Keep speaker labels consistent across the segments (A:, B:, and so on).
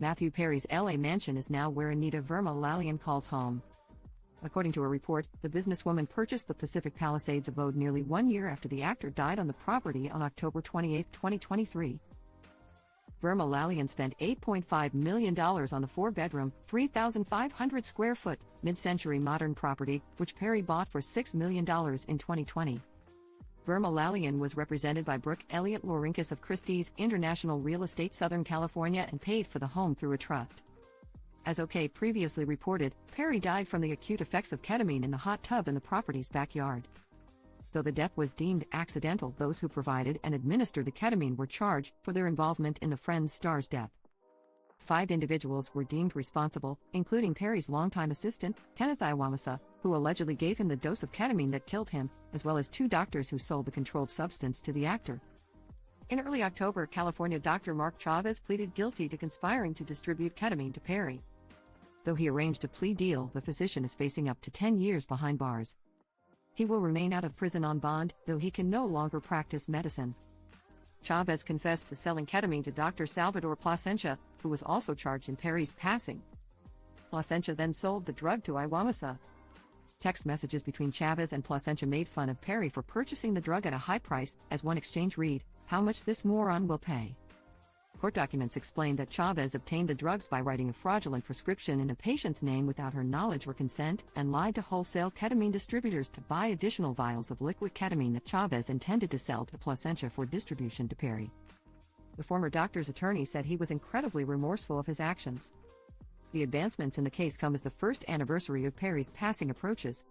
A: Matthew Perry's LA mansion is now where Anita Verma calls home. According to a report, the businesswoman purchased the Pacific Palisades abode nearly 1 year after the actor died on the property on October 28, 2023. Verma spent $8.5 million on the 4-bedroom, 3,500 square foot, mid-century modern property, which Perry bought for $6 million in 2020. Verma was represented by Brooke Elliott Lourinkus of Christie's International Real Estate Southern California and paid for the home through a trust. As OK previously reported, Perry died from the acute effects of ketamine in the hot tub in the property's backyard. Though the death was deemed accidental, those who provided and administered the ketamine were charged for their involvement in the Friends star's death. 5 individuals were deemed responsible, including Perry's longtime assistant, Kenneth Iwamasa, who allegedly gave him the dose of ketamine that killed him, as well as 2 doctors who sold the controlled substance to the actor. In early October, California doctor Mark Chavez pleaded guilty to conspiring to distribute ketamine to Perry. Though he arranged a plea deal, the physician is facing up to 10 years behind bars. He will remain out of prison on bond, though he can no longer practice medicine. Chavez confessed to selling ketamine to Dr. Salvador Plasencia, who was also charged in Perry's passing. Plasencia then sold the drug to Iwamasa. Text messages between Chavez and Plasencia made fun of Perry for purchasing the drug at a high price, as one exchange read, "How much this moron will pay." Court documents explained that Chavez obtained the drugs by writing a fraudulent prescription in a patient's name without her knowledge or consent, and lied to wholesale ketamine distributors to buy additional vials of liquid ketamine that Chavez intended to sell to Plasencia for distribution to Perry. The former doctor's attorney said he was incredibly remorseful of his actions. The advancements in the case come as the first anniversary of Perry's passing approaches.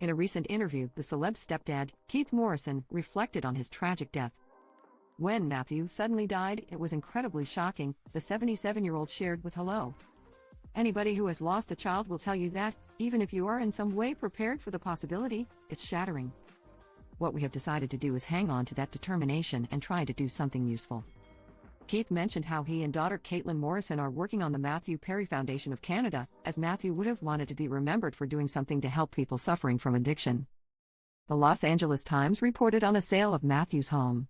A: In a recent interview, the celeb's stepdad, Keith Morrison, reflected on his tragic death. "When Matthew suddenly died, it was incredibly shocking," the 77-year-old shared with Hello. "Anybody who has lost a child will tell you that, even if you are in some way prepared for the possibility, it's shattering. What we have decided to do is hang on to that determination and try to do something useful." Keith mentioned how he and daughter Caitlin Morrison are working on the Matthew Perry Foundation of Canada, as Matthew would have wanted to be remembered for doing something to help people suffering from addiction. The Los Angeles Times reported on the sale of Matthew's home.